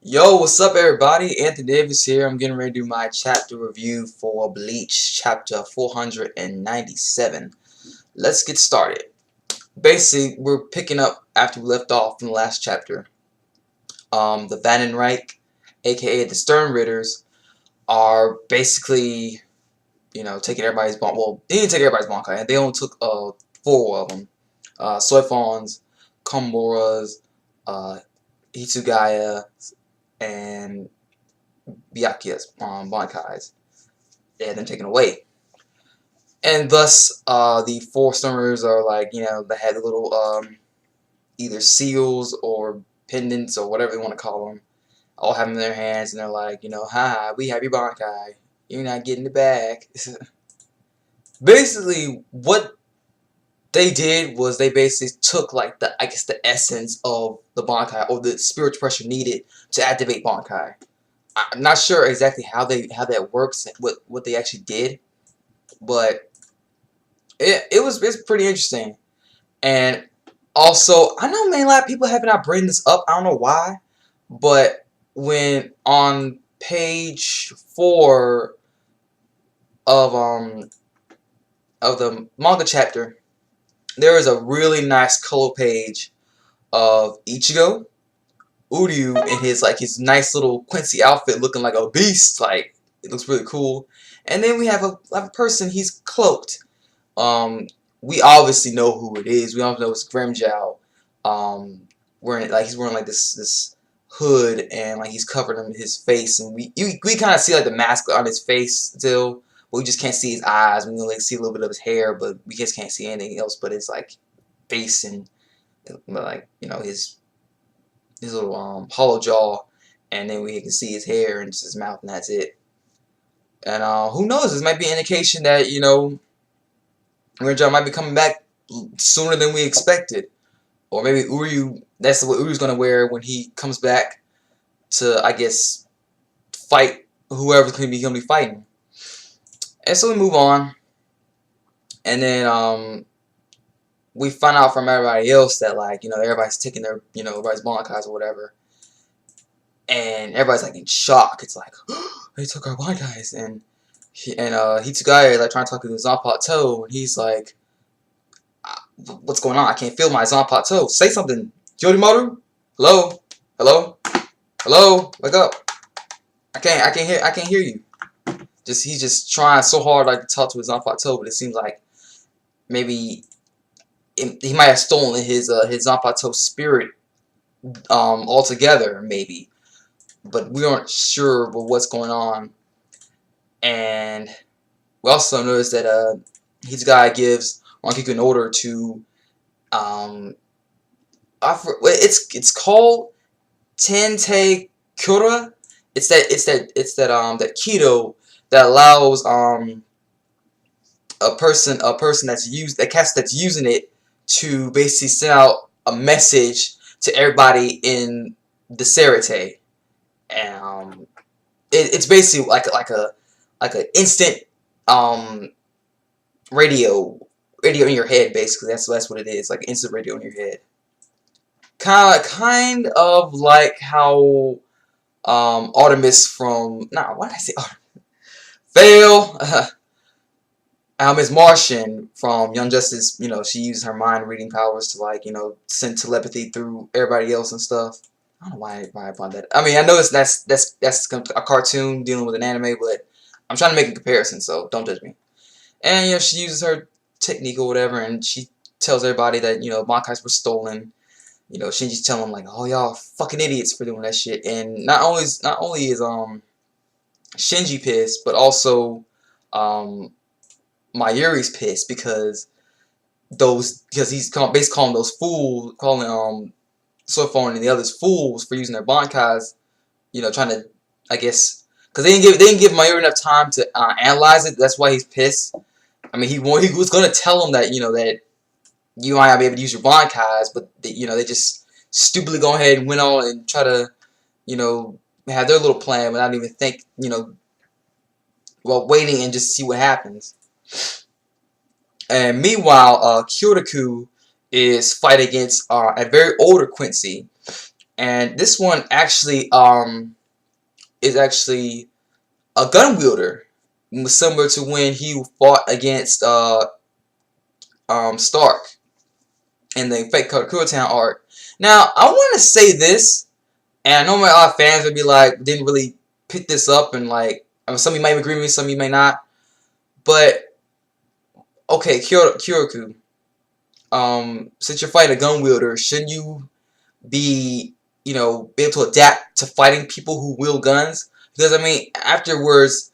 Yo, what's up everybody? Anthony Davis here. I'm getting ready to do my chapter review for Bleach, chapter 497. Let's get started. Basically, we're picking up after we left off from the last chapter. The Vandenreich, aka the Stern Ritters, are basically, taking everybody's bonk. Well, they didn't take everybody's bonkai. They only took four of them. Soifons, Komuras, uh, Hitsugaya, and Byakuya's Bankai's. They had them taken away. And thus, the four stormers are like, they had the little, either seals or pendants or whatever they want to call them, all have them in their hands, and they're like, hi, we have your Bankai. You're not getting it back. Basically, what they did was they basically took, like, I guess, the essence of the Bankai, or the spiritual pressure needed to activate Bankai. I'm not sure exactly how that works, what they actually did, but it's pretty interesting. And also, I know, man, a lot of people have not bring this up. I don't know why, but when on page 4 of the manga chapter, there is a really nice color page of Ichigo, Uryu in his nice little Quincy outfit, looking like a beast. Like, it looks really cool. And then we have a person. He's cloaked. We obviously know who it is. We all know it's Grimjow. He's wearing like this hood, and like he's covered in his face, and we kind of see like the mask on his face still, but we just can't see his eyes. We can like see a little bit of his hair, but we just can't see anything else but his like face and like his little hollow jaw, and then we can see his hair and just his mouth, and that's it. And who knows? This might be an indication that Grimjow might be coming back sooner than we expected. Or maybe Uryu, that's what Uryu's going to wear when he comes back to, I guess, fight whoever's going to be fighting. And so we move on. And then we find out from everybody else that, like, everybody's taking their, everybody's Bankais or whatever. And everybody's, like, in shock. It's like, oh, they took our Bankais. And Hitsugaya, like, trying to talk to the Zanpakuto, and he's like, what's going on? I can't feel my Zanpakuto. Say something. Yorimaru? Hello? Hello? Hello? Wake up. I can't hear you. He's just trying so hard like to talk to his Zanpakuto, but it seems like maybe he might have stolen his Zanpakuto spirit altogether, maybe. But we aren't sure what's going on. And we also noticed that his guy gives Rankiku an order to it's called Tente Kura. It's that keto that allows a person that's using it to basically send out a message to everybody in the Serite. And it's basically like a instant radio in your head. Basically, that's what it is, like instant radio in your head. Kind of like how Artemis from why did I say Artemis? Fail. Miss Martian from Young Justice. She uses her mind reading powers to, like, send telepathy through everybody else and stuff. I don't know why I brought that. I mean, I know that's a cartoon dealing with an anime, but I'm trying to make a comparison, so don't judge me. And she uses her technique or whatever, and she tells everybody that Bankais were stolen. Shinji's telling them, like, oh, y'all fucking idiots for doing that shit. And not only is Shinji pissed, but also Mayuri's pissed because he's basically calling those fools, calling Soifon and the others fools for using their Bankais. Trying to, I guess, because they didn't give Mayuri enough time to analyze it. That's why he's pissed. I mean, he was gonna tell him that that you might not be able to use your Bankais, but they just stupidly go ahead and went on and try to have their little plan without even think waiting and just see what happens. And meanwhile, Kyotoku is fighting against a very older Quincy, And this one actually is actually a gun wielder, similar to when he fought against Stark in the Fake Cool Town arc. Now, I want to say this, and I know my fans would be like, didn't really pick this up, and like, I mean, some of you might agree with me, some of you may not. But okay, Kyoku, since you're fighting a gun wielder, shouldn't you be, you know, be able to adapt to fighting people who wield guns? Because I mean, afterwards,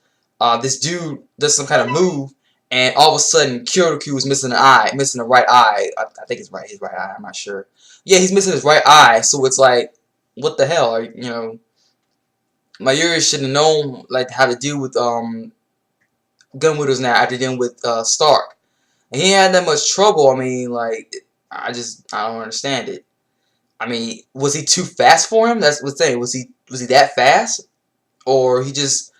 this dude does some kind of move, and all of a sudden, Kyoku is missing an eye, missing the right eye. I think it's his right eye. I'm not sure. Yeah, he's missing his right eye. So it's like, what the hell? You know, Mayuri should have known like how to deal with gun wielders now after dealing with Stark. And he ain't had that much trouble. I mean, like, I don't understand it. I mean, was he too fast for him? That's the thing. Was he that fast, or he just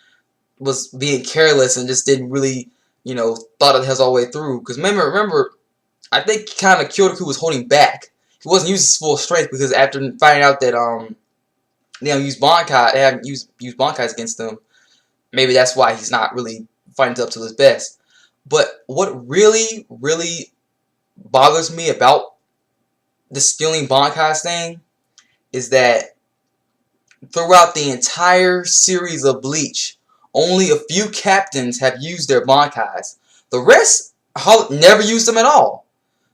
was being careless and just didn't really, you know, thought it his all the way through? Because remember, I think kind of Kyoto was holding back. He wasn't using his full strength because after finding out that they don't use Bankai, they haven't used Bankais against them. Maybe that's why he's not really fighting up to his best. But what really, really bothers me about the stealing Bankais thing is that throughout the entire series of Bleach, only a few captains have used their Bankais. The rest never used them at all.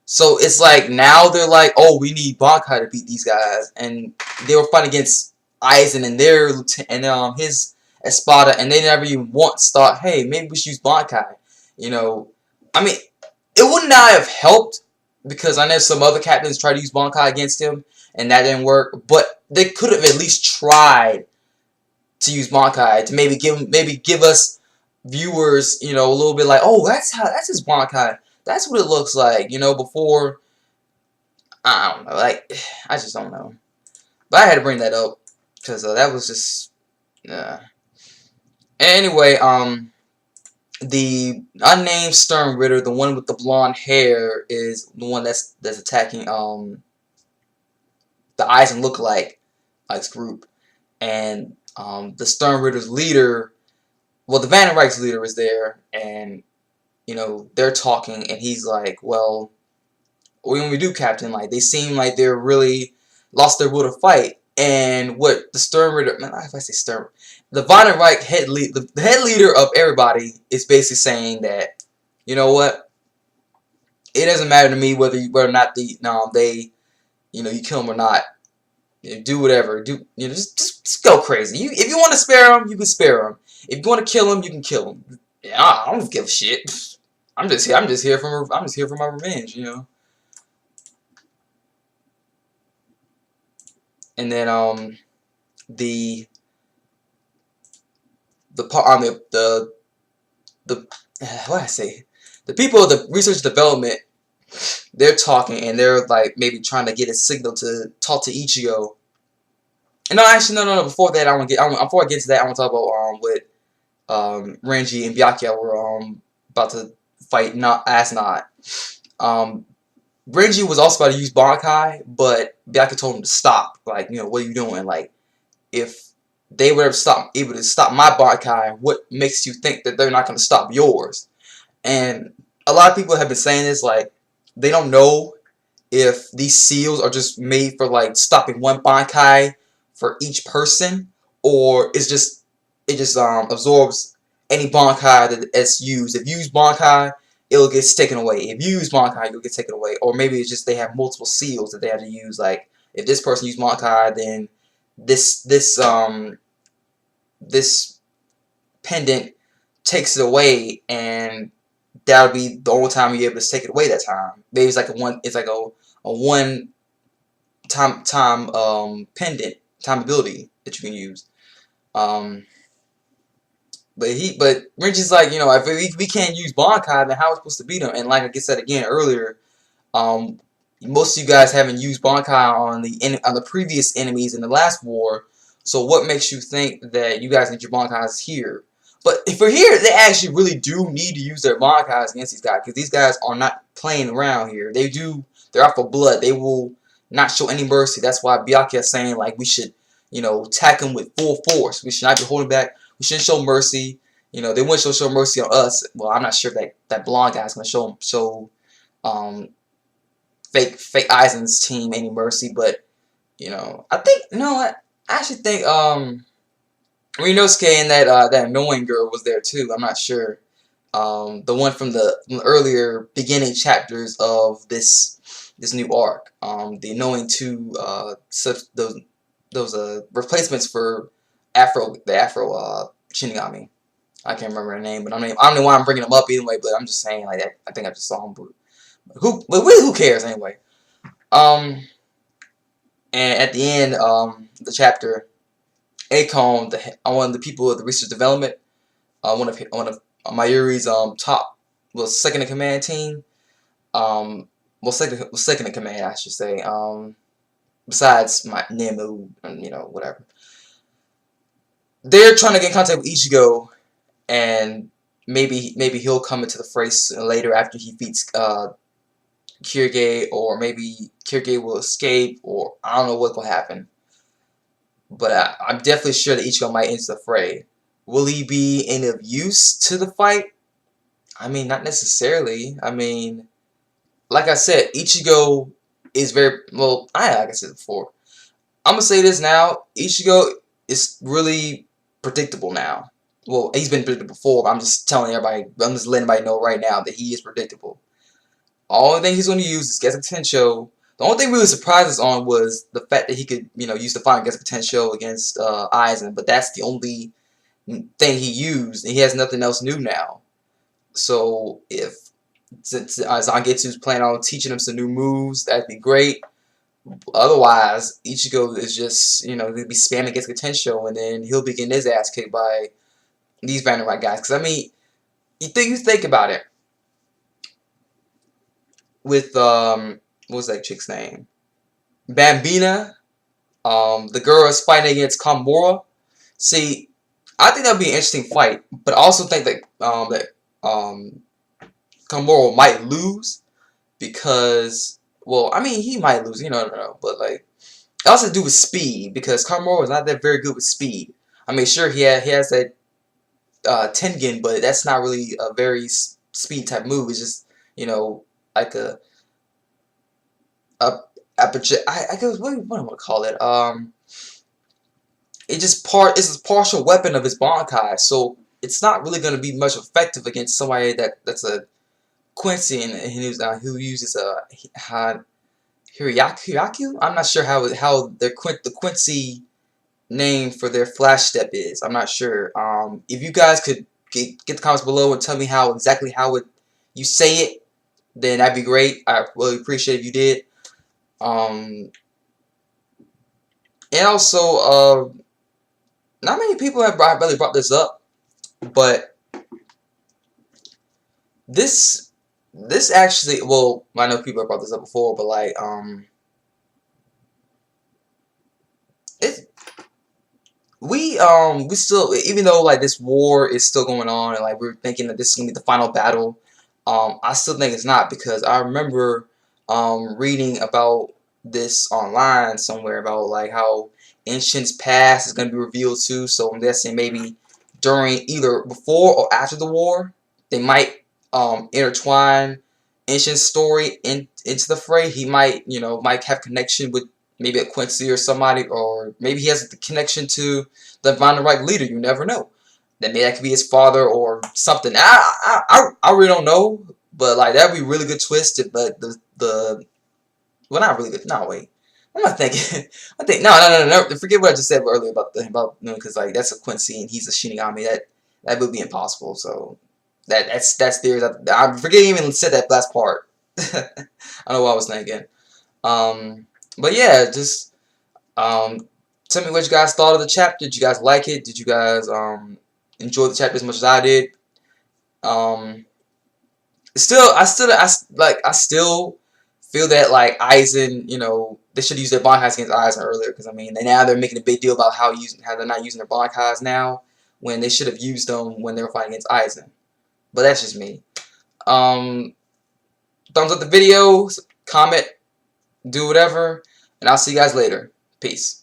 So it's like now they're like, oh, we need Bankai to beat these guys, and they were fighting against Aizen and their and his Espada, and they never even once thought, hey, maybe we should use Bankai. You know, I mean, it would not have helped because I know some other captains tried to use Bankai against him, and that didn't work. But they could have at least tried to use Bankai to maybe give us viewers, you know, a little bit like, oh, that's his Bankai. That's what it looks like, you know. Before, I don't know, like, I just don't know. But I had to bring that up because that was just, anyway, the unnamed Stern Ritter, the one with the blonde hair, is the one that's attacking the Aizen lookalike group, and the Stern Ritter's leader, well, the Van Reich's leader is there, and you know they're talking, and he's like, well, what can we do, Captain? Like, they seem like they're really lost their will to fight. And what the Stern Ritter, man, if I say Stern, the Von Reich the head leader of everybody is basically saying that, you know what, it doesn't matter to me whether or not they, you know, you kill them or not. You know, do whatever, you know, just go crazy. If you want to spare them, you can spare them. If you want to kill them, you can kill them. Yeah, I don't give a shit. I'm just here for my revenge, you know. And then the what I say, the people of the research development, they're talking and they're like maybe trying to get a signal to talk to Ichigo. And no, actually, no. Before that, before I get to that, I want to talk about what Renji and Byakuya were about to fight. Not Asnod. Renji was also about to use Bankai, but Byakuya told him to stop. Like, you know, what are you doing? Like, if they were able to stop my Bankai, what makes you think that they're not going to stop yours? And a lot of people have been saying this, like, they don't know if these seals are just made for, like, stopping one Bankai for each person, or it just absorbs any Bankai that's used. If you use Bankai, it'll get taken away. If you use Bankai, it'll get taken away. Or maybe it's just they have multiple seals that they have to use. Like, if this person used Bankai, then this pendant takes it away, and that'll be the only time you're able to take it away that time. Maybe it's like a one time pendant, time ability that you can use. But Renji's like, you know, if we can't use Bankai, then how are we supposed to beat him? And like I said again earlier, most of you guys haven't used Bankai on the previous enemies in the last war. So what makes you think that you guys need your Bankais here? But if we're here, they actually really do need to use their Bankais against these guys, because these guys are not playing around here. They're out for blood. They will not show any mercy. That's why Byakuya is saying like we should, attack him with full force. We should not be holding back. We shouldn't show mercy. They wouldn't show mercy on us. Well, I'm not sure that blonde guy's gonna show um fake Aizen's team any mercy, but I think I actually think Rinosuke and that annoying girl was there too. I'm not sure. The one from the earlier beginning chapters of this new arc. The annoying two those replacements for the Afro Shinigami. I can't remember her name, but I don't know why I'm bringing them up anyway. But I'm just saying like that. I think I just saw them. But who cares anyway? And at the end, the chapter, Akon, one of the people of the research development, one of Mayuri's top, second in command team, second in command, I should say, besides my Nemu and whatever. They're trying to get in contact with Ichigo, and maybe he'll come into the fray later after he beats Kyuuge, or maybe Kyuuge will escape, or I don't know what will happen. But I'm definitely sure that Ichigo might enter the fray. Will he be any of use to the fight? I mean, not necessarily. I mean, like I said, Ichigo is very, well, like I said before. I'm going to say this now. Ichigo is really predictable now. Well, he's been predictable before, but I'm just telling everybody, I'm just letting everybody know right now that he is predictable. All the thing he's going to use is Gesetsu Tensho. The only thing really surprised us on was the fact that he could, use the final Gesetsu Tensho against Aizen, but that's the only thing he used, and he has nothing else new now. So if Zangetsu's planning on teaching him some new moves, that'd be great. Otherwise, Ichigo is just, he'll be spamming Gesetsu Tensho, and then he'll be getting his ass kicked by these Vanderbilt guys. Because, I mean, you think about it. With, what was that chick's name? Bambina. The girl is fighting against Kamura. See, I think that would be an interesting fight. But I also think that, Kamura might lose. Because, well, I mean, he might lose. I don't know. But, like, it also has to do with speed. Because Kamura is not that very good with speed. I mean, sure, he has that Tengen, but that's not really a very speed type move. It's just, like a I guess what do I want to call it? It's a partial weapon of his Bankai, so it's not really going to be much effective against somebody that's a Quincy and who uses a Hiryaku. I'm not sure how the Quincy name for their flash step is. I'm not sure. If you guys could get the comments below and tell me exactly how you say it, then that'd be great. I really appreciate if you did. And also, not many people have really brought this up, but this actually, well, I know people have brought this up before, but like, we still, even though like this war is still going on, and like we're thinking that this is gonna be the final battle, I still think it's not, because I remember reading about this online somewhere about like how Ancient's past is going to be revealed too. So I'm guessing maybe during either before or after the war, they might intertwine Ancient's story into the fray. He might might have connection with maybe a Quincy or somebody, or maybe he has the connection to the Von der Reich leader. You never know. That could be his father or something. I really don't know, but like that'd be a really good twist. But well, not really good. No, wait. I'm not thinking. I think no. Forget what I just said earlier about because like that's a Quincy and he's a Shinigami. That would be impossible. So that's theories. I forget even said that last part. I don't know what I was thinking. But yeah, just tell me what you guys thought of the chapter. Did you guys like it? Did you guys enjoy the chapter as much as I did? I still feel that like Aizen, they should use their Bankais against Aizen earlier, because I mean now they're making a big deal about how they're not using their Bankais now when they should have used them when they were fighting against Aizen. But that's just me. Thumbs up the video, comment, do whatever. and I'll see you guys later. Peace.